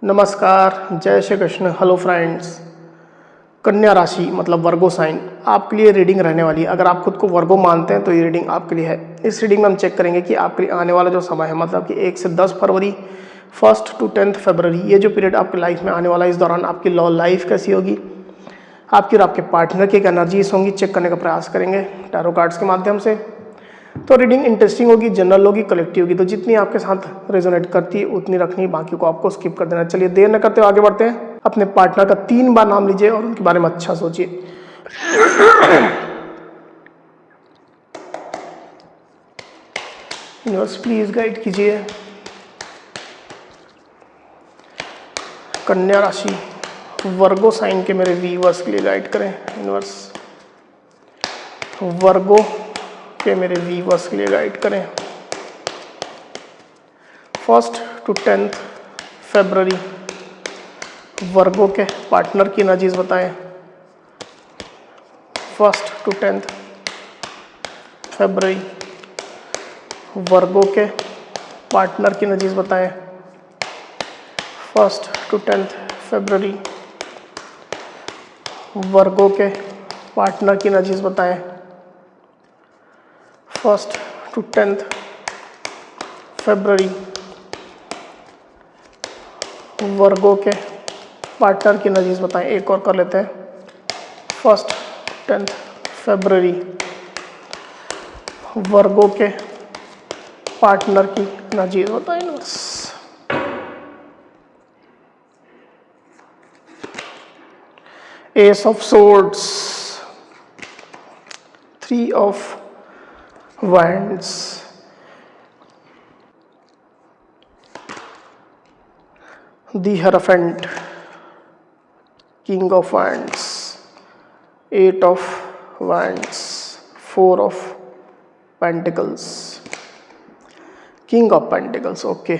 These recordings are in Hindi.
नमस्कार, जय श्री कृष्ण। Hello friends. कन्या राशि मतलब वर्गो साइन आपके लिए रीडिंग रहने वाली है। अगर आप खुद को वर्गो मानते हैं तो ये रीडिंग आपके लिए है। इस रीडिंग में हम चेक करेंगे कि आपके लिए आने वाला जो समय है मतलब कि 1 से 10 फरवरी 1 to 10 फरवरी ये जो पीरियड आपकी लाइफ में आने वाला है, इस दौरान आपकी लव लाइफ कैसी होगी, आपकी और आपके पार्टनर की एनर्जीज होंगी, चेक करने का प्रयास करेंगे टैरो कार्ड्स के माध्यम से। तो रीडिंग इंटरेस्टिंग होगी, जनरल होगी, कलेक्टिव होगी, तो जितनी आपके साथ रेजोनेट करती है उतनी रखनी, बाकी को आपको स्किप कर देना। चलिए देर न करते हुए आगे बढ़ते हैं। अपने पार्टनर का 3 बार नाम लीजिए और उनके बारे में अच्छा सोचिए। यूनिवर्स प्लीज गाइड कीजिए। कन्या राशि वर्गो साइन के मेरे व्यूअर्स के लिए गाइड करें यूनिवर्स। वर्गो के मेरे व्यूअर्स के लिए गाइड करें 1 to 10 फरवरी वर्गो के पार्टनर की एनर्जीज बताएं। 1 to 10 फरवरी वर्गो के पार्टनर की एनर्जीज बताएं। 1 to 10 फरवरी वर्गो के पार्टनर की एनर्जीज बताएं। 1 to 10 फरवरी वर्गो के पार्टनर की एनर्जीज बताएं। एक और कर लेते हैं। 1 to 10 फरवरी वर्गो के पार्टनर की एनर्जीज बताएं। S of swords, 3 of wands, the Hierophant, King of Wands, 8 of Wands, 4 of Pentacles, King of Pentacles. Okay,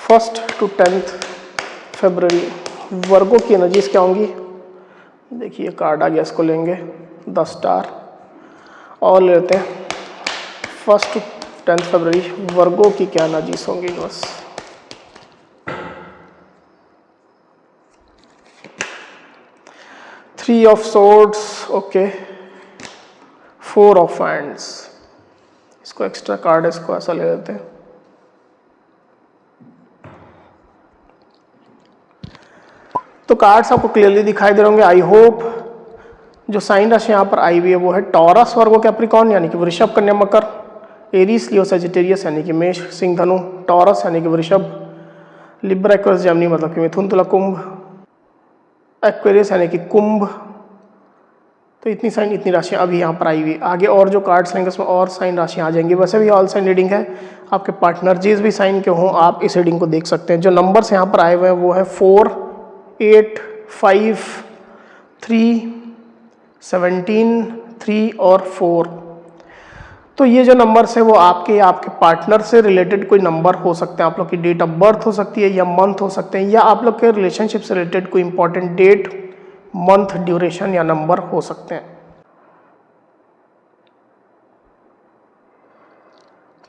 1 to 10 फरवरी वर्गो की एनर्जीज क्या होंगी? देखिए कार्ड आ गया, इसको लेंगे 10 स्टार और लेते हैं। 1 to 10 फरवरी वर्गो की क्या एनर्जीज होंगी बस। Three of swords, okay, 4 of hands, इसको एक्स्ट्रा कार्ड है, इसको ऐसा ले लेते हैं। तो कार्ड्स आपको क्लियरली दिखाई दे रहे होंगे आई होप। जो साइन राशि यहाँ पर आई हुई है वो है टॉरस, वर्गो, कैप्रिकॉर्न यानी कि वृषभ, कन्या, मकर, एरीज, लियो, सजिटेरियस यानी कि मेष, सिंह, धनु, टॉरस यानी कि वृषभ, लिब्रा, एक्वेरियस, जेमिनी मतलब कि मिथुन, तुला, कुंभ, एक्वेरियस यानी कि कुंभ। तो इतनी साइन, इतनी राशियाँ अभी यहाँ पर आई हुई। आगे और जो कार्ड्स लेंगे उसमें और साइन राशियाँ आ जाएंगी। वैसे भी ऑल साइन रीडिंग है, आपके पार्टनर जिस भी साइन के हों आप इस रीडिंग को देख सकते हैं। जो नंबर्स यहाँ पर आए हुए हैं वो है 4, 8, 5, 3, 17, 3 और 4। तो ये जो नंबर्स है वो आपके या आपके पार्टनर से रिलेटेड कोई नंबर हो सकते हैं। आप लोग की डेट ऑफ बर्थ हो सकती है या मंथ हो सकते हैं, या आप लोग के रिलेशनशिप से रिलेटेड कोई इंपॉर्टेंट डेट, मंथ, ड्यूरेशन या नंबर हो सकते हैं।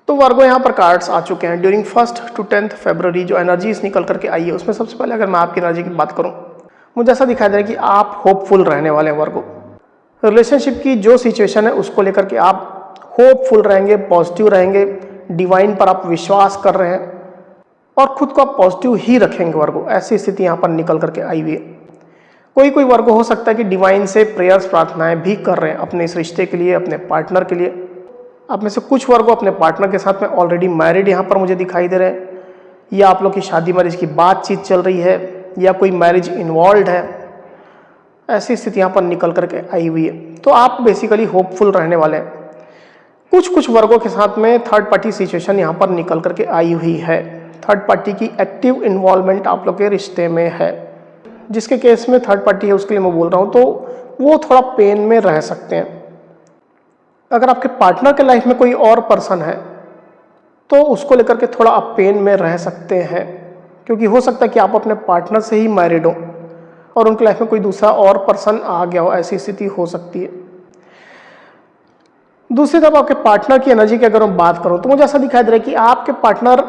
तो वर्गो यहाँ पर कार्ड्स आ चुके हैं। ड्यूरिंग 1 to 10 फरवरी जो एनर्जीज निकल करके आई है उसमें सबसे पहले अगर मैं आपकी एनर्जी की बात करूँ, मुझे ऐसा दिखाई दे रहा है कि आप होपफुल रहने वाले हैं वर्गो। रिलेशनशिप की जो सिचुएशन है उसको लेकर के आप होपफुल रहेंगे, पॉजिटिव रहेंगे, डिवाइन पर आप विश्वास कर रहे हैं और खुद को आप पॉजिटिव ही रखेंगे वर्गो। ऐसी स्थिति यहाँ पर निकल करके आई हुई है। कोई वर्गो हो सकता है कि डिवाइन से प्रेयर्स, प्रार्थनाएं भी कर रहे हैं अपने इस रिश्ते के लिए, अपने पार्टनर के लिए। आप में से कुछ वर्गो अपने पार्टनर के साथ में ऑलरेडी मैरिड यहाँ पर मुझे दिखाई दे रहे हैं, या आप लोग की शादी मैरिज की बातचीत चल रही है, या कोई मैरिज इन्वॉल्व है। ऐसी स्थिति यहाँ पर निकल करके आई हुई है। तो आप बेसिकली होपफुल रहने वाले हैं। कुछ वर्गों के साथ में थर्ड पार्टी सिचुएशन यहाँ पर निकल करके आई हुई है। थर्ड पार्टी की एक्टिव इन्वॉल्वमेंट आप लोग के रिश्ते में है। जिसके केस में थर्ड पार्टी है उसके लिए मैं बोल रहा हूँ, तो वो थोड़ा पेन में रह सकते हैं। अगर आपके पार्टनर के लाइफ में कोई और पर्सन है तो उसको लेकर के थोड़ा आप पेन में रह सकते हैं, क्योंकि हो सकता है कि आप अपने पार्टनर से ही मैरिड हो और उनकी लाइफ में कोई दूसरा और पर्सन आ गया हो। ऐसी स्थिति हो सकती है। दूसरी तरफ आपके पार्टनर की एनर्जी की अगर मैं बात करूं तो मुझे ऐसा दिखाई दे रहा है कि आपके पार्टनर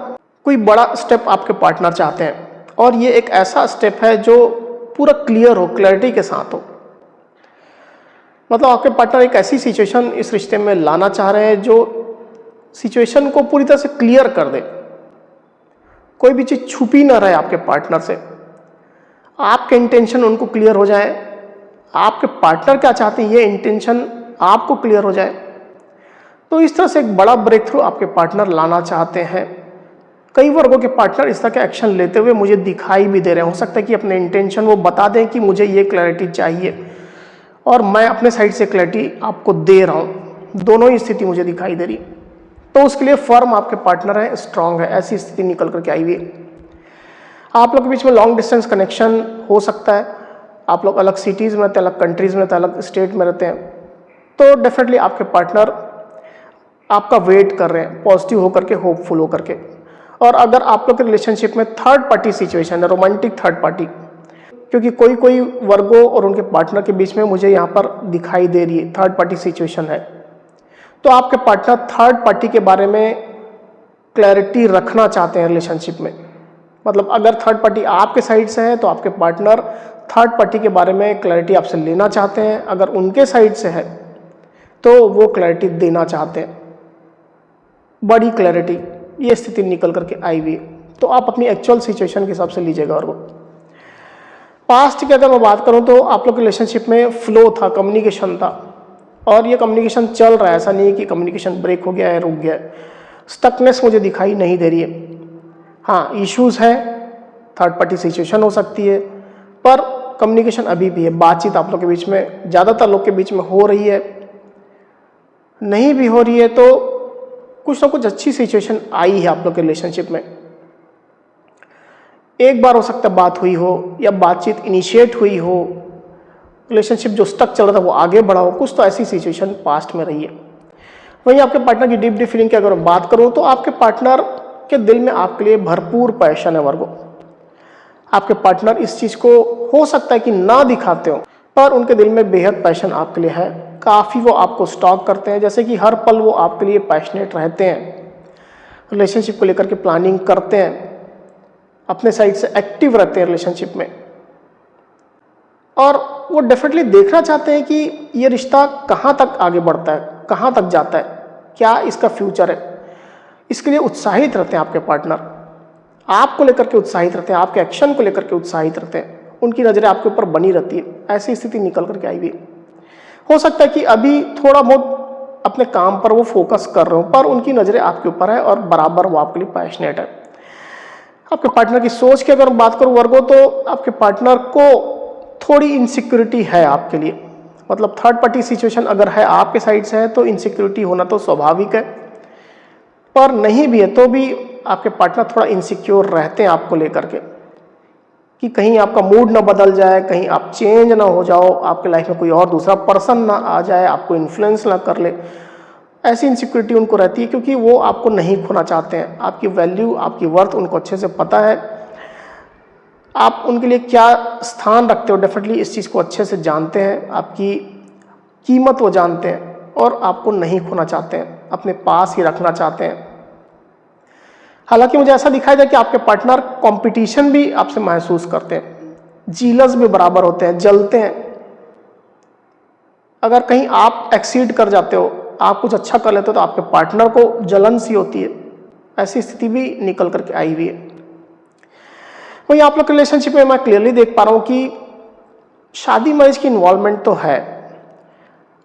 कोई बड़ा स्टेप आपके पार्टनर चाहते हैं और ये एक ऐसा स्टेप है जो पूरा क्लियर हो, क्लैरिटी के साथ हो। मतलब आपके पार्टनर एक ऐसी सिचुएशन इस रिश्ते में लाना चाह रहे हैं जो सिचुएशन को पूरी तरह से क्लियर कर दे, कोई भी चीज़ छुपी ना रहे आपके पार्टनर से, आपके इंटेंशन उनको क्लियर हो जाए, आपके पार्टनर क्या चाहते हैं ये इंटेंशन आपको क्लियर हो जाए। तो इस तरह से एक बड़ा ब्रेक थ्रू आपके पार्टनर लाना चाहते हैं। कई वर्गों के पार्टनर इस तरह के एक्शन लेते हुए मुझे दिखाई भी दे रहे हैं। हो सकता है कि अपने इंटेंशन वो बता दें कि मुझे ये क्लैरिटी चाहिए और मैं अपने साइड से क्लैरिटी आपको दे रहा हूँ, दोनों ही स्थिति मुझे दिखाई दे रही। तो उसके लिए फर्म आपके पार्टनर है, स्ट्रांग है, ऐसी स्थिति निकल करके आई हुई है। आप लोग के बीच में लॉन्ग डिस्टेंस कनेक्शन हो सकता है, आप लोग अलग सिटीज़ में रहते हैं, अलग कंट्रीज़ में रहते हैं, अलग स्टेट में रहते हैं, तो डेफिनेटली आपके पार्टनर आपका वेट कर रहे हैं, पॉजिटिव होकर के, होपफुल होकर के। और अगर आप लोग के रिलेशनशिप में थर्ड पार्टी सिचुएशन है, रोमांटिक थर्ड पार्टी, क्योंकि कोई कोई वर्गों और उनके पार्टनर के बीच में मुझे यहाँ पर दिखाई दे रही है थर्ड पार्टी सिचुएशन है, तो आपके पार्टनर थर्ड पार्टी के बारे में क्लैरिटी रखना चाहते हैं रिलेशनशिप में। मतलब अगर थर्ड पार्टी आपके साइड से है तो आपके पार्टनर थर्ड पार्टी के बारे में क्लैरिटी आपसे लेना चाहते हैं, अगर उनके साइड से है तो वो क्लैरिटी देना चाहते हैं, बड़ी क्लैरिटी। ये स्थिति निकल करके आई हुई है। तो आप अपनी एक्चुअल सिचुएशन के हिसाब से लीजिएगा। और वो पास्ट की अगर मैं बात करूं तो आप लोग के रिलेशनशिप में फ्लो था, कम्युनिकेशन था, और ये कम्युनिकेशन चल रहा है, ऐसा नहीं है कि कम्युनिकेशन ब्रेक हो गया है, रुक गया है। स्टकनेस मुझे दिखाई नहीं दे रही है। हाँ, इश्यूज है, थर्ड पार्टी सिचुएशन हो सकती है, पर कम्युनिकेशन अभी भी है, बातचीत आप लोग के बीच में, ज़्यादातर लोग के बीच में हो रही है। नहीं भी हो रही है तो कुछ ना कुछ अच्छी सिचुएशन आई है आप लोग के रिलेशनशिप में। एक बार हो सकता है बात हुई हो या बातचीत इनिशिएट हुई हो, रिलेशनशिप जो स्टक चल रहा था वो आगे बढ़ा हो, कुछ तो ऐसी सिचुएशन पास्ट में रही है। वहीं आपके पार्टनर की डीप फीलिंग की अगर मैं बात करूं तो आपके पार्टनर के दिल में आपके लिए भरपूर पैशन है वर्गो। आपके पार्टनर इस चीज़ को हो सकता है कि ना दिखाते हो, पर उनके दिल में बेहद पैशन आपके लिए है। काफ़ी वो आपको स्टॉक करते हैं, जैसे कि हर पल वो आपके लिए पैशनेट रहते हैं, रिलेशनशिप को लेकर के प्लानिंग करते हैं, अपने साइड से एक्टिव रहते हैं रिलेशनशिप में, और वो डेफिनेटली देखना चाहते हैं कि ये रिश्ता कहाँ तक आगे बढ़ता है, कहाँ तक जाता है, क्या इसका फ्यूचर है। इसके लिए उत्साहित रहते हैं आपके पार्टनर, आपको लेकर के उत्साहित रहते हैं, आपके एक्शन को लेकर के उत्साहित रहते हैं, उनकी नज़रें आपके ऊपर बनी रहती है। ऐसी स्थिति निकल करके आई हुई। हो सकता है कि अभी थोड़ा बहुत अपने काम पर वो फोकस कर रहे हो, पर उनकी नज़रें आपके ऊपर है और बराबर वो आपके लिए पैशनेट है। आपके पार्टनर की सोच की अगर बात करूँ वर्गो, तो आपके पार्टनर को थोड़ी इनसिक्योरिटी है आपके लिए। मतलब थर्ड पार्टी सिचुएशन अगर है आपके साइड से है तो इनसिक्योरिटी होना तो स्वाभाविक है, पर नहीं भी है तो भी आपके पार्टनर थोड़ा इनसिक्योर रहते हैं आपको लेकर के, कि कहीं आपका मूड ना बदल जाए, कहीं आप चेंज ना हो जाओ, आपके लाइफ में कोई और दूसरा पर्सन ना आ जाए, आपको इन्फ्लुएंस ना कर ले। ऐसी इनसिक्योरिटी उनको रहती है क्योंकि वो आपको नहीं खोना चाहते हैं। आपकी वैल्यू, आपकी वर्थ उनको अच्छे से पता है, आप उनके लिए क्या स्थान रखते हो डेफिनेटली इस चीज़ को अच्छे से जानते हैं, आपकी कीमत वो जानते हैं और आपको नहीं खोना चाहते हैं, अपने पास ही रखना चाहते हैं। हालांकि मुझे ऐसा दिखाई दे कि आपके पार्टनर कंपटीशन भी आपसे महसूस करते हैं, जीलस भी बराबर होते हैं, जलते हैं। अगर कहीं आप एक्सीड कर जाते हो, आप कुछ अच्छा कर लेते हो, तो आपके पार्टनर को जलन सी होती है। ऐसी स्थिति भी निकल करके आई हुई है। वही आप लोग के रिलेशनशिप में मैं क्लियरली देख पा रहा हूँ कि शादी मैरिज की इन्वॉल्वमेंट तो है।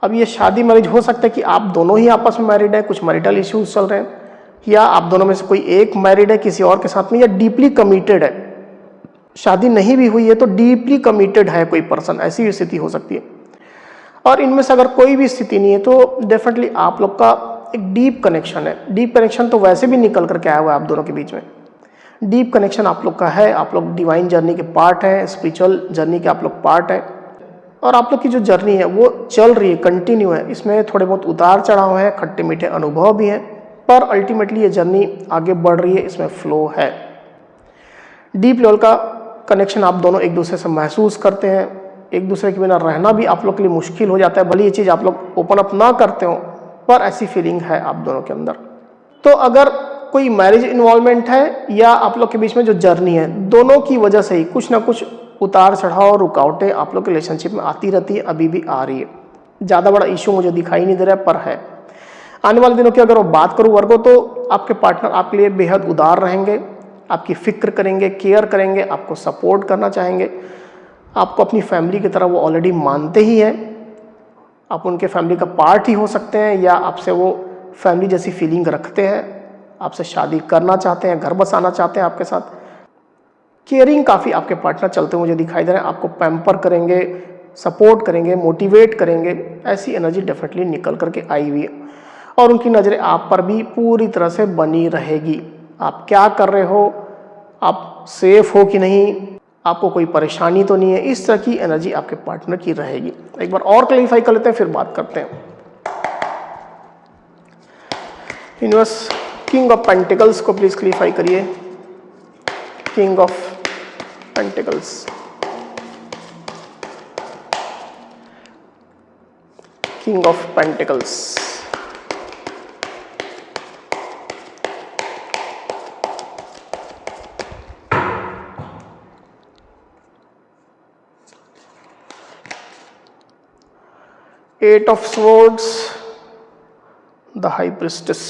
अब ये शादी मैरिज हो सकता है कि आप दोनों ही आपस में मैरिड है, कुछ मैरिटल इश्यूज चल रहे हैं, या आप दोनों में से कोई एक मैरिड है किसी और के साथ में, या डीपली कमिटेड है। शादी नहीं भी हुई है तो डीपली कमिटेड है कोई पर्सन, ऐसी भी स्थिति हो सकती है। और इनमें से अगर कोई भी स्थिति नहीं है तो डेफिनेटली आप लोग का एक डीप कनेक्शन है। डीप कनेक्शन तो वैसे भी निकल करके आया हुआ है आप दोनों के बीच में। डीप कनेक्शन आप लोग का है, आप लोग डिवाइन जर्नी के पार्ट हैं, स्पिरिचुअल जर्नी के आप लोग पार्ट हैं, और आप लोग की जो जर्नी है वो चल रही है, कंटिन्यू है। इसमें थोड़े बहुत उतार चढ़ाव है, खट्टे मीठे अनुभव भी हैं, पर अल्टीमेटली ये जर्नी आगे बढ़ रही है, इसमें फ्लो है। डीप लेवल का कनेक्शन आप दोनों एक दूसरे से महसूस करते हैं। एक दूसरे के बिना रहना भी आप लोग के लिए मुश्किल हो जाता है, भले ये चीज़ आप लोग ओपन अप ना करते हो, पर ऐसी फीलिंग है आप दोनों के अंदर। तो अगर कोई मैरिज इन्वॉल्वमेंट है या आप लोग के बीच में जो जर्नी है, दोनों की वजह से ही कुछ ना कुछ उतार चढ़ाव और रुकावटें आप लोग के रिलेशनशिप में आती रहती है, अभी भी आ रही है। ज़्यादा बड़ा इशू मुझे दिखाई नहीं दे रहा है, पर है। आने वाले दिनों की अगर मैं बात करूँ वर्गो, तो आपके पार्टनर आपके लिए बेहद उदार रहेंगे, आपकी फिक्र करेंगे, केयर करेंगे, आपको सपोर्ट करना चाहेंगे, आपको अपनी फैमिली की तरह वो ऑलरेडी मानते ही हैं। आप उनके फैमिली का पार्ट ही हो सकते हैं या आपसे वो फैमिली जैसी फीलिंग रखते हैं, आपसे शादी करना चाहते हैं, घर बसाना चाहते हैं आपके साथ। केयरिंग काफ़ी आपके पार्टनर चलते मुझे दिखाई दे रहे हैं, आपको पैम्पर करेंगे, सपोर्ट करेंगे, मोटिवेट करेंगे, ऐसी एनर्जी डेफिनेटली निकल करके आई हुई है। और उनकी नज़रें आप पर भी पूरी तरह से बनी रहेगी। आप क्या कर रहे हो, आप सेफ हो कि नहीं, आपको कोई परेशानी तो नहीं है, इस तरह की एनर्जी आपके पार्टनर की रहेगी। एक बार और क्लैरिफाई कर लेते हैं, फिर बात करते हैं। यूनिवर्स, किंग ऑफ पेंटिकल्स को प्लीज क्लैरिफाई करिए। King of pentacles, king of pentacles, eight of swords, the high priestess.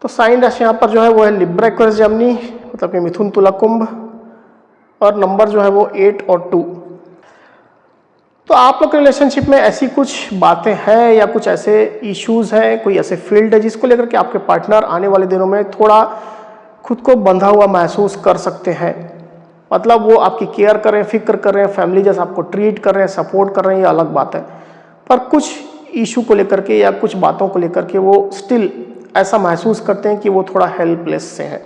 तो साइन राशि यहाँ पर जो है वो है लिब्रा, एक्वेरियस, जेमिनी, मतलब कि मिथुन, तुला, कुंभ, और नंबर जो है वो 8 और 2। तो आप लोग के रिलेशनशिप में ऐसी कुछ बातें हैं या कुछ ऐसे इश्यूज हैं, कोई ऐसे फील्ड है जिसको लेकर के आपके पार्टनर आने वाले दिनों में थोड़ा खुद को बंधा हुआ महसूस कर सकते हैं। मतलब वो आपकी केयर कर रहे हैं, फिक्र कर रहे हैं, फैमिली जैसा आपको ट्रीट कर रहे हैं, सपोर्ट कर रहे हैं, ये अलग बात है। पर कुछ इशू को लेकर के या कुछ बातों को लेकर के वो स्टिल ऐसा महसूस करते हैं कि वो थोड़ा हेल्पलेस से हैं।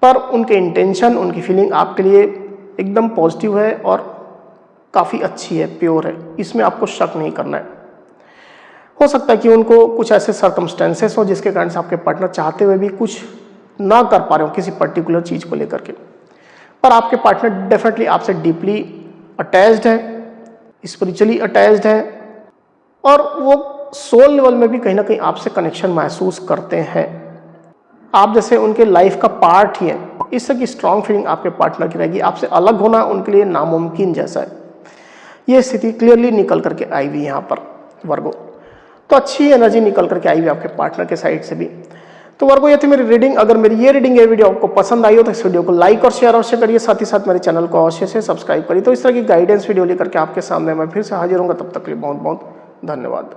पर उनके इंटेंशन, उनकी फीलिंग आपके लिए एकदम पॉजिटिव है और काफ़ी अच्छी है, प्योर है, इसमें आपको शक नहीं करना है। हो सकता है कि उनको कुछ ऐसे सर्कमस्टेंसेस हो जिसके कारण से आपके पार्टनर चाहते हुए भी कुछ ना कर पा रहे हो किसी पर्टिकुलर चीज़ को लेकर के। पर आपके पार्टनर डेफिनेटली आपसे डीपली अटैच्ड है, स्पिरिचुअली अटैच्ड है, और वो सोल लेवल में भी कहीं ना कहीं आपसे कनेक्शन महसूस करते हैं। आप जैसे उनके लाइफ का पार्ट ही है, इस तरह की स्ट्रांग फीलिंग आपके पार्टनर की रहेगी। आपसे अलग होना उनके लिए नामुमकिन जैसा है। ये स्थिति क्लियरली निकल करके आई हुई यहाँ पर वर्गो। तो अच्छी एनर्जी निकल करके आई हुई आपके पार्टनर के साइड से भी। तो वर्गो, ये थी मेरी रीडिंग। अगर मेरी ये रीडिंग, ये वीडियो आपको पसंद आई हो तो इस वीडियो को लाइक और शेयर अवश्य करिए, साथ ही साथ मेरे चैनल को अवश्य से सब्सक्राइब करिए। तो इस तरह की गाइडेंस वीडियो लेकर के आपके सामने मैं फिर से हाजिर होऊंगा। तब तक के लिए बहुत बहुत धन्यवाद।